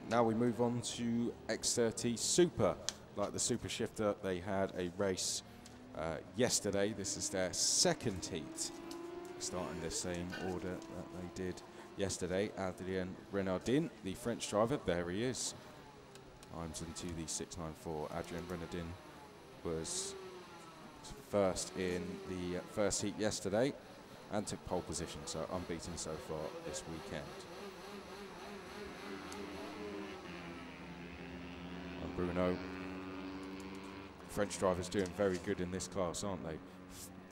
now we move on to X30 Super. Like the Super Shifter, they had a race yesterday. This is their second heat, starting the same order that they did yesterday. Adrien Renardin, the French driver, there he is. Climbs into the 694. Adrien Renardin was first in the first heat yesterday and took pole position, so unbeaten so far this weekend. And Bruno, French drivers doing very good in this class, aren't they?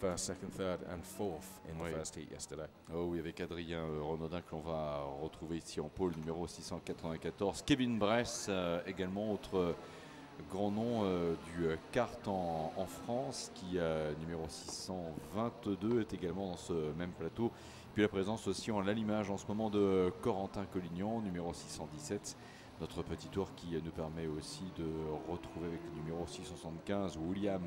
First, second, third and fourth in the first heat yesterday. Oh oui, avec Adrien Renardin que l'on va retrouver ici en pôle numéro 694. Kevin Bress, également autre grand nom du kart en France, qui numéro 622 est également dans ce même plateau. Puis la présence aussi en l'allumage en ce moment de Corentin Collignon, numéro 617. Notre petit tour qui nous permet aussi de retrouver avec le numéro 675 William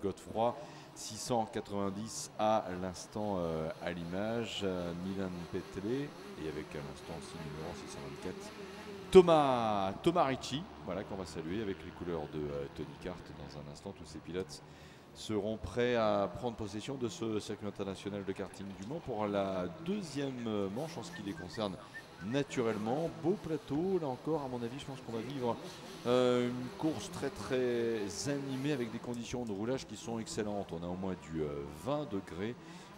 Godefroy, 690 à l'instant à l'image, Milan Petlé, et avec à l'instant aussi le numéro 624 Thomas Ricci, voilà, qu'on va saluer avec les couleurs de Tony Kart. Dans un instant, tous ces pilotes seront prêts à prendre possession de ce circuit international de karting du Mans pour la deuxième manche en ce qui les concerne. Naturellement, beau plateau, là encore à mon avis je pense qu'on va vivre une course très animée avec des conditions de roulage qui sont excellentes. On a au moins du 20 degrés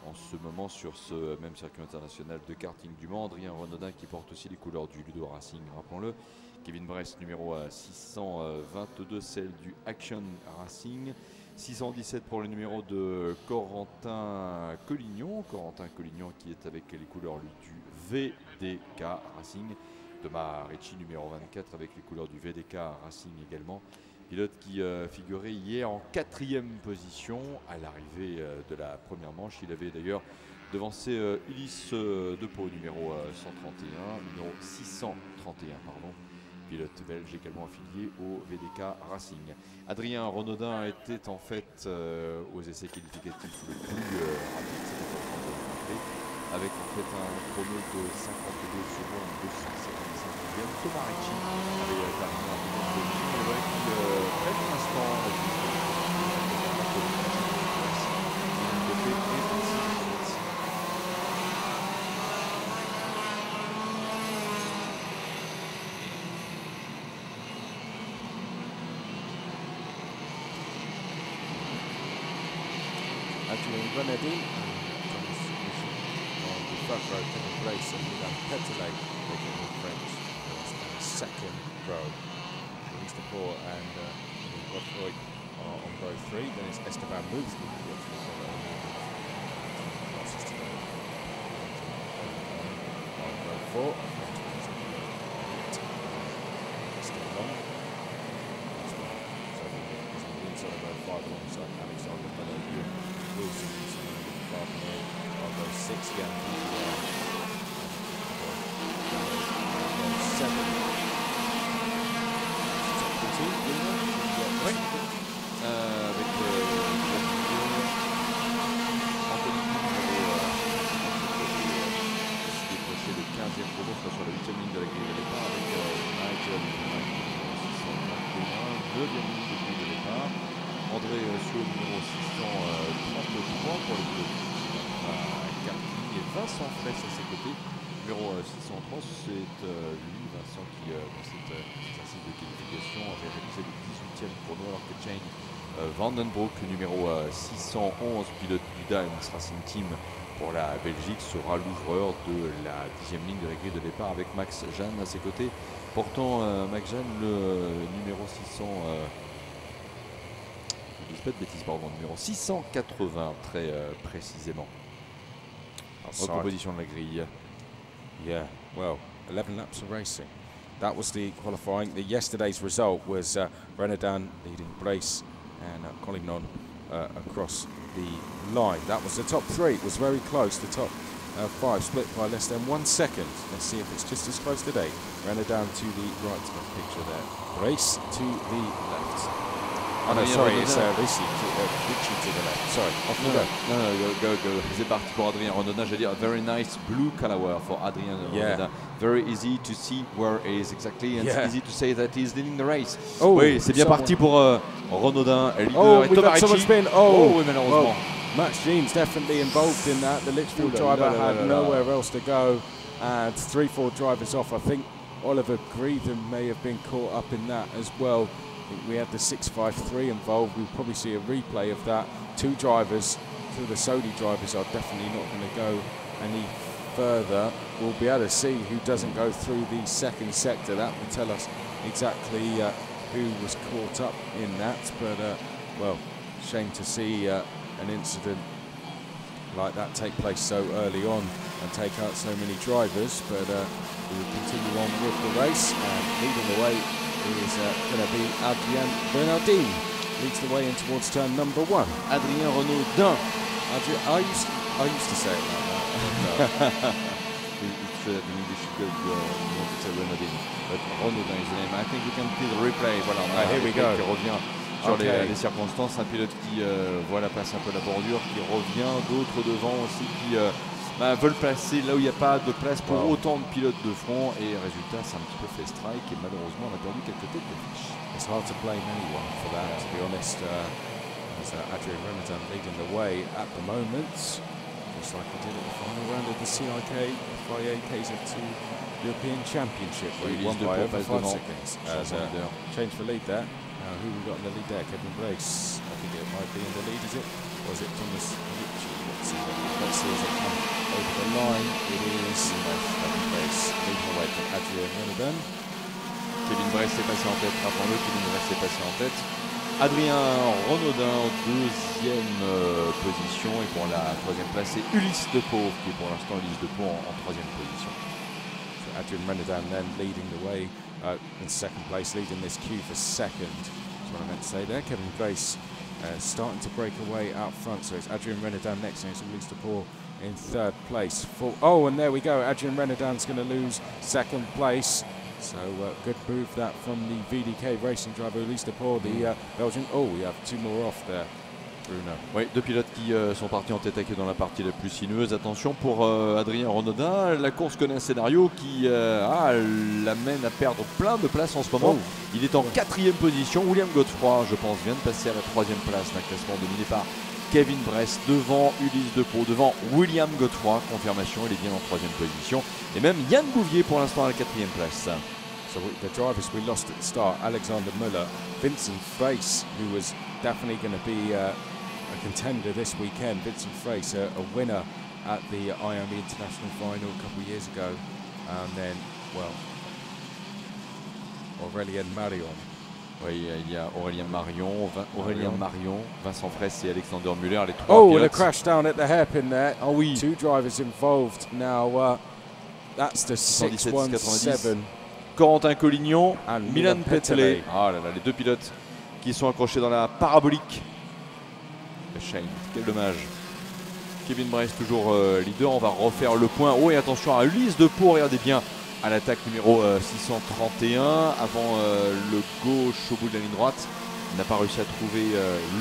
en ce moment sur ce même circuit international de karting du Mans. Adrien Renardin qui porte aussi les couleurs du Ludo Racing, rappelons-le. Kevin Bress numéro 622, celle du Action Racing. 617 pour le numéro de Corentin Collignon. Corentin Collignon qui est avec les couleurs du VDK Racing. Thomas Ricci numéro 24 avec les couleurs du VDK Racing également. Pilote qui figurait hier en 4e position à l'arrivée de la première manche. Il avait d'ailleurs devancé Ulysse Depot numéro 131, numéro 631 pardon. Pilote belge également affilié au VDK Racing. Adrien Renardin était en fait aux essais qualificatifs le plus rapide, c'était important de le rappeler, avec en fait un chrono de 52 secondes 255 millième. Thomas Ricci avait terminé en minute de ligne, et voilà qu'il prête pour l'instant Adrien Renardin on the front row taking place, and Milan Petlé making the French second row. Ulysse Depot and Godefroy are on row 3. Then it's Esteban Muth who will closest today. On row 4. Still long. So he's on the inside of row 5 alongside Alexander Bellevue. Wilson on row 6 again. Row 7. Oui. Avec Anthony décroché le 15e chrono sur la 8e ligne de la grille de départ avec Nigel 621, 9e ligne de grille de départ. André Suau numéro 633 pour le pilote karting et Vincent Fraisse à ses côtés. Numéro 603, c'est lui, Vincent, qui dans cet exercice de qualification avait réalisé le 18e chrono, alors que Jane Vandenbroek, numéro 611, pilote du Daimler Racing Team pour la Belgique, sera l'ouvreur de la 10e ligne de la grille de départ avec Max Jeanne à ses côtés. Portant Max Jeanne le numéro 600. Je dis pas de bêtises, pardon, numéro 680 très précisément. En composition de la grille. Yeah, well, 11 laps of racing. That was the qualifying. Yesterday's result was Renardin leading Blaise and Collignon across the line. That was the top 3. It was very close. The top 5 split by less than 1 second. Let's see if it's just as close today. Renardin to the right of the picture there. Blaise to the left. Oh no, Adrien sorry, Renaudin. it's Ricci to the left. Sorry, off you go. No, go. C'est parti pour Adrien Renaudin. J'allais dire, very nice blue color for Adrien Renaudin. Very easy to see where he is exactly, and it's easy to say that he's leading the race. Oh, oui, c'est bien parti pour Renaudin, leader, oh, et we've Thomas got someone Ricci. spin. Oui, malheureusement. Well, Max Jean's definitely involved in that. The Litchfield driver had nowhere else to go, and 3-4 drivers off. I think Oliver Greedham may have been caught up in that as well. I think we had the 653 involved. We'll probably see a replay of that. Two drivers, two of the Sodi drivers are definitely not going to go any further. We'll be able to see who doesn't go through the second sector. That will tell us exactly who was caught up in that. But, well, shame to see an incident like that take place so early on and take out so many drivers. But we will continue on with the race, and leading the way is going to be Adrien Renaudin. Leads the way in towards turn number 1. Adrien Renaudin. I used to say it like that. It's the English good, you want to say Renaudin, but Renaudin is the name. I think we can see the replay. Voilà, on a here we go. Qui revient sur les circonstances. Un pilote qui voilà, passe un peu la bordure, qui revient, d'autres devant aussi qui veulent passer là où il n'y a pas de place pour autant de pilotes de front. Et résultat, c'est un petit peu fait strike et malheureusement, on a perdu quelques têtes de fiche. It's hard to blame anyone for that, to be honest. As Adrien Renaudin leading the way at the moment, just like he did at the final round of the CIK FIA KZ2 European Championship, where he won by over 5 seconds. As change for lead there. Now, who we got in the lead there? Kevin Brace. I think it might be in the lead, is it? Or is it Thomas Ricci? Let's see as it comes over the line. It is Kevin Brace leading away from Adrien Renaudin. Kevin Brace est passé en tête, rappelons-le, Kevin Brace est passé en tête. Adrien Renaudin en deuxième position, et pour la troisième place, c'est Ulysse Depau, qui est pour l'instant Ulysse Depau en troisième position. So Adrien Renaudin then leading the way in second place, leading this queue for second. That's what I meant to say there. Kevin Brace starting to break away out front, so it's Adrien Renaudin next, and it's Ulysse Depau in third place. Oh, and there we go. Adrien Renaudin's going to lose second place. So good move that from the VDK racing driver Ulysse Depau, the Belgian. Oh, we have two more off there, Bruno. Oui, deux pilotes qui sont partis en tête à queue dans la partie la plus sinueuse. Attention pour Adrien Renaudin, la course connaît un scénario qui l'amène à perdre plein de places en ce moment. Il est en quatrième position. William Godefroy, je pense, vient de passer à la troisième place d'un classement dominé par Kevin Brace, devant Ulysse Depau, devant William Godefroy, confirmation, il est bien en troisième position. Et même Yann Bouvier pour l'instant à la quatrième place. So the drivers we lost at the start, Alexander Müller, Vincent Frace, who was definitely going to be a contender this weekend. Vincent Frace, a winner at the IOME International Final a couple of years ago. And then, well, Aurélien Marion. Oui, il y a Aurélien Marion, Vincent Fraisse et Alexander Müller, les trois pilotes. Oh, and a crash down at the hairpin there. Oh oui. Two drivers involved. Now, that's the 617. Corentin Collignon, Milan Petelé. Ah là là, les deux pilotes qui sont accrochés dans la parabolique. Shame, quel dommage. Kevin Brace toujours leader, on va refaire le point. Oh, et attention à Ulysse Depau, regardez bien. À l'attaque numéro 631, avant le gauche au bout de la ligne droite. Il n'a pas réussi à trouver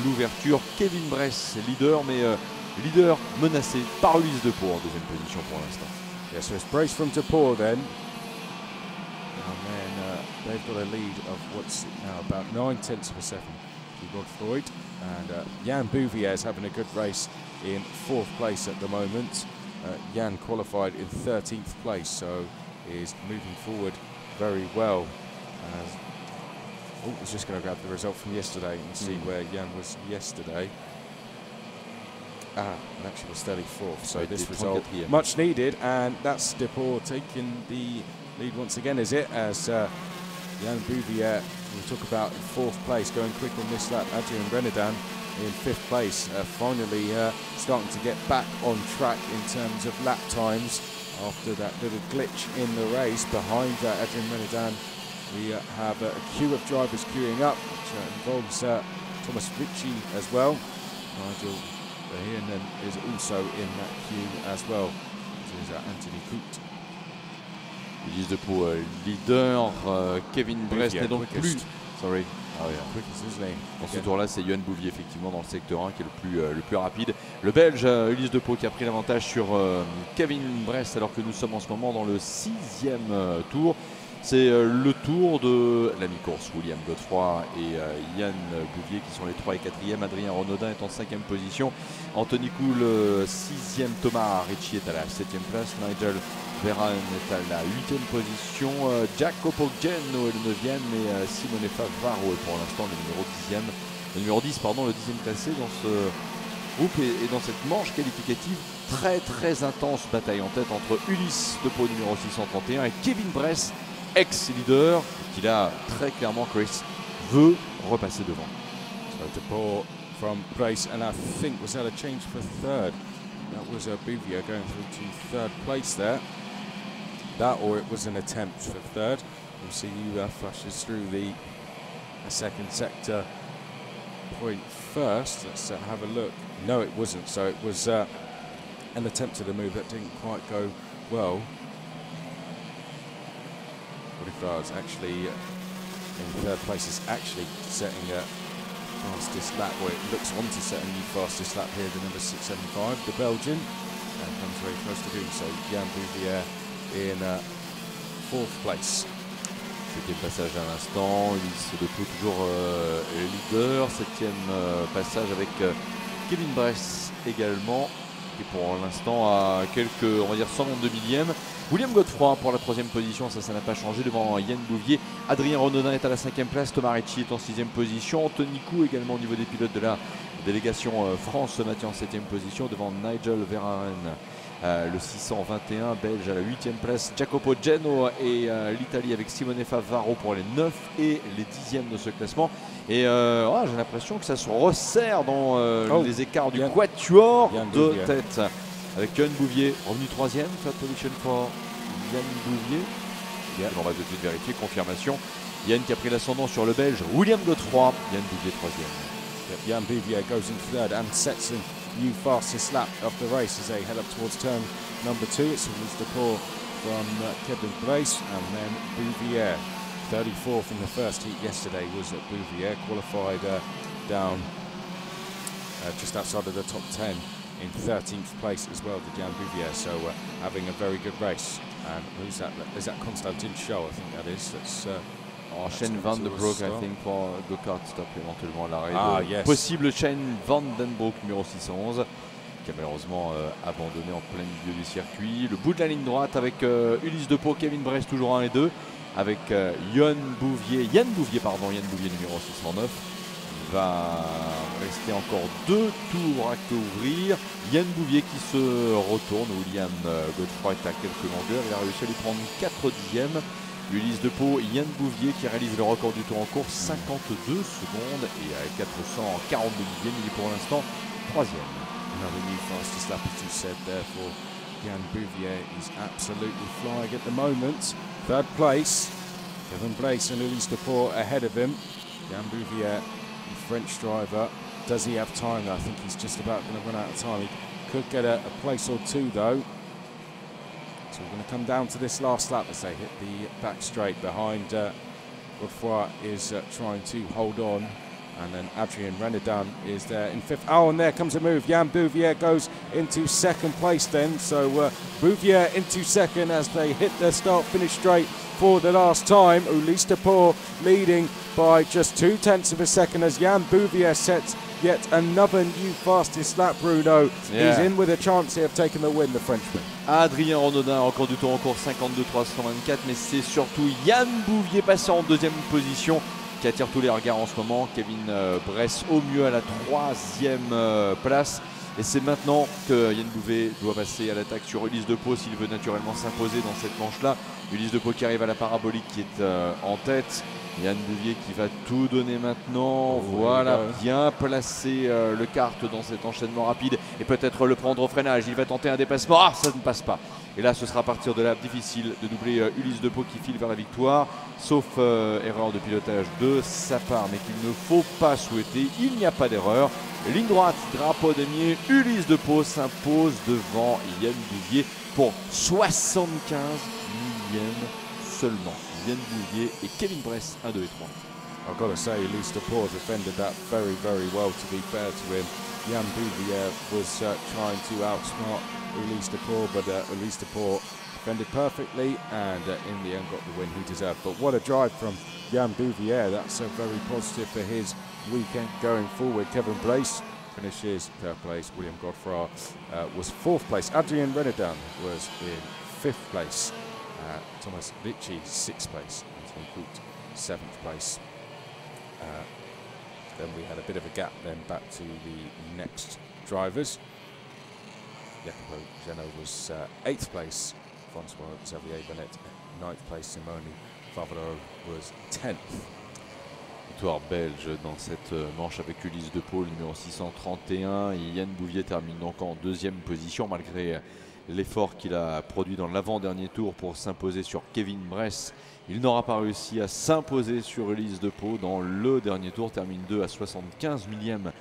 l'ouverture. Kevin Brace, leader, mais leader menacé par Ulysse Depau en deuxième position pour l'instant. Yes, so it's Brace from Depau then. And then they've got a lead of what's now about 9/10 of a second to Godefroy. And Yann Bouvier is having a good race in 4th place at the moment. Yann qualified in 13th place, so is moving forward very well. I was just going to grab the result from yesterday and see where Yann was yesterday. And actually was 34th, so this result much needed, and that's Depau taking the lead once again, is it? As Yann Bouvier, we'll talk about 4th place, going quick on this lap. Adrien Renaudin in 5th place, finally starting to get back on track in terms of lap times. After that little glitch in the race behind Adrien Renaudin, we have a queue of drivers queuing up, which involves Thomas Ricci as well. Nigel Verheyen is also in that queue as well. This is Anthony Coot. Ulysse Depau leader, Kevin Brace n'est donc plus. Sorry, Ah oui, quickest, isn't he? dans ce tour-là, c'est Yoann Bouvier effectivement dans le secteur 1 qui est le plus rapide. Le Belge Ulysse Depot qui a pris l'avantage sur Kevin Bress alors que nous sommes en ce moment dans le 6e tour. C'est le tour de la mi-course. William Godefroy et Yann Bouvier qui sont les 3 et 4e. Adrien Renaudin est en 5e position. Anthony Cool 6e. Thomas Ricci est à la 7e place. Nigel Verran est à la 8e position. Jacopo Genno est le 9e. Et Simone Favaro est pour l'instant le numéro 10e. Le numéro 10, pardon, le 10e classé dans ce groupe et dans cette manche qualificative. Très intense bataille en tête entre Ulysse Depot numéro 631 et Kevin Bress, ex-leader, qui là, très clairement, Chris, veut repasser devant. So Depot from Brace, and I think, was that a change for third? That was Bouvier going through to third place there. That, or it was an attempt for third. We'll see who flashes through the second sector point first. Let's have a look. No, it wasn't. So it was an attempt at a move that didn't quite go well. Godefroy is actually in third place, is actually setting a fastest lap, or it looks on to set a new fastest lap here, the number 675, the Belgian, and comes very close to doing so. Yann Bouvier in fourth place. C'était le passage à l'instant, Ulysse Depot toujours leader, 7e passage avec Kevin Bress également, qui pour l'instant à quelques, on va dire 122 millièmes. William Godefroy pour la 3e position, ça n'a pas changé devant Yann Bouvier. Adrien Renaudin est à la 5e place, Thomas Ricci est en 6e position. Anthony Cou également au niveau des pilotes de la délégation France se maintient en 7e position devant Nigel Verran, le 621 belge à la 8e place. Jacopo Genno et l'Italie avec Simone Favaro pour les 9 et les 10e de ce classement. Et j'ai l'impression que ça se resserre dans les écarts du quatuor de tête. Avec Yann Bouvier, revenu 3e, third position for Yann Bouvier. On va tout de suite vérifier, confirmation. Yann qui a pris l'ascendant sur le Belge, William Godefroy, Yann Bouvier 3e. Yann Bouvier goes in third and sets a new fastest lap of the race as they head up towards turn number 2. It's Ulysse Depot from Kevin Brace, and then Bouvier. 34th in the first heat yesterday was Bouvier, qualified down just outside of the top 10. In 13th place as well, the Yann Bouvier, so having a very good race. And who's that? Is that Constantin Show? I think that is. That's Shane Van Den Broek, I think, pour go-kart stop éventuellement à l'arrêt. Yes. Possible Shane Van Den Broek, numéro 611, qui a malheureusement abandonné en plein milieu du circuit. Le bout de la ligne droite avec Ulysse Depot, Kevin Bress toujours 1 et 2, avec Yann Bouvier numéro 609. Il va rester encore 2 tours à couvrir. Yann Bouvier qui se retourne. William Godefroy est à quelques longueurs. Il a réussi à lui prendre 4 dixièmes. Ulysse Depot, Yann Bouvier qui réalise le record du tour en course, 52 secondes et à 442 millièmes. Il est pour l'instant 3e. Another new fastest lap, as you said there, for Yann Bouvier. He's absolutely flying at the moment. Third place. Kevin Brace and Ulysse Depot ahead of him. Yann Bouvier, French driver, does he have time? I think he's just about going to run out of time. He could get a place or two though. So we're going to come down to this last lap as they hit the back straight behind. Godefroy is trying to hold on, and then Adrien Renaudin is there in 5th. Oh, and there comes a move. Yann Bouvier goes into 2nd place then. So Bouvier into 2nd as they hit their start-finish straight for the last time. Ulysse Depot leading by just 0.2 of a second as Yann Bouvier sets yet another new fastest lap, Bruno. He's in with a chance here of taking the win, the Frenchman. Adrien Renaudin, record du tour en course 52-324, mais c'est surtout Yann Bouvier passé en 2e position qui attire tous les regards en ce moment. Kevin Bress au mieux à la 3e place. Et c'est maintenant que Yann Bouvier doit passer à l'attaque sur Ulysse Depot s'il veut naturellement s'imposer dans cette manche-là. Ulysse Depot qui arrive à la parabolique qui est en tête. Yann Bouvier qui va tout donner maintenant. Voilà, bien placer le kart dans cet enchaînement rapide et peut-être le prendre au freinage. Il va tenter un dépassement. Ah, ça ne passe pas. Et là, ce sera à partir de là difficile de doubler Ulysse Depot qui file vers la victoire, sauf erreur de pilotage de sa part, mais qu'il ne faut pas souhaiter. Il n'y a pas d'erreur. Ligne droite, drapeau damier, Ulysse Depot s'impose devant Yann Bouvier pour 75 millièmes seulement. Yann Bouvier et Kevin Bress, 1, 2 et 3. I've got to say, Elise Deport defended that very, very well, to be fair to him. Jan Bouvier was trying to outsmart Elise Deport, but Elise Deport defended perfectly and in the end got the win he deserved. But what a drive from Jan Bouvier. That's very positive for his weekend going forward. Kevin Blaise finishes third place. William Godfrey was fourth place. Adrien Renaudin was in fifth place. Thomas Ricci sixth place. Anthony Coute seventh place. Then we had a bit of a gap then back to the next drivers. Jacopo Geno was 8th place. Francois Xavier Bennett 9th place. Simone Favreau was 10th. Victoire belge dans cette manche avec Ulysse Depot, numéro 631. Et Yann Bouvier termine donc en deuxième position malgré l'effort qu'il a produit dans l'avant-dernier tour pour s'imposer sur Kevin Bress. Il n'aura pas réussi à s'imposer sur Ulysse Depot dans le dernier tour, termine 2 à 75 millième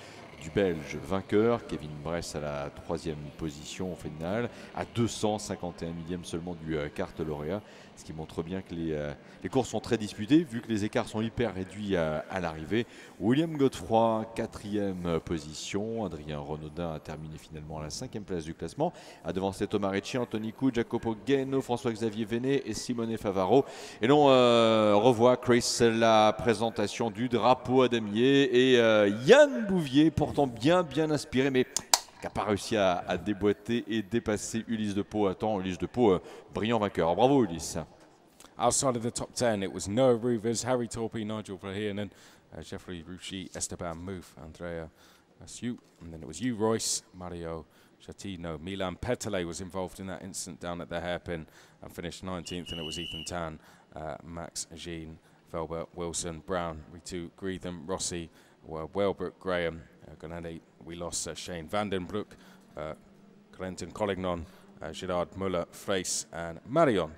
du Belge vainqueur. Kevin Bress à la troisième position au final, à 251 millième seulement du kart lauréat, ce qui montre bien que les courses sont très disputées vu que les écarts sont hyper réduits à l'arrivée. William Godefroy, quatrième position. Adrien Renaudin a terminé finalement à la 5e place du classement, a devancé Thomas Ricci, Anthony Coute, Jacopo Geno, François-Xavier Venet et Simone Favaro. Et l'on revoit, Chris, la présentation du drapeau à damier et Yann Bouvier, pourtant bien inspiré, mais qui n'a pas réussi à déboîter et dépasser Ulysse Depot à temps. Ulysse Depot, brillant vainqueur. Bravo Ulysse. Outside of the top 10, it was Noah Ruvers, Harry Torpy, Nigel Verheeren, Jeffrey Rucci, Esteban Mouffe, Andrea Siu, and then it was Hugh Royce, Mario Chatino. Milan Petele was involved in that incident down at the hairpin and finished 19th, and it was Ethan Tan, Max Jean, Velbert, Wilson, Brown, Ritu, Greetham, Rossi, Wellbrook, Graham, Granelli. We lost Shane Vandenbroek, Clinton Collignon, Gerard Muller, Frace, and Marion.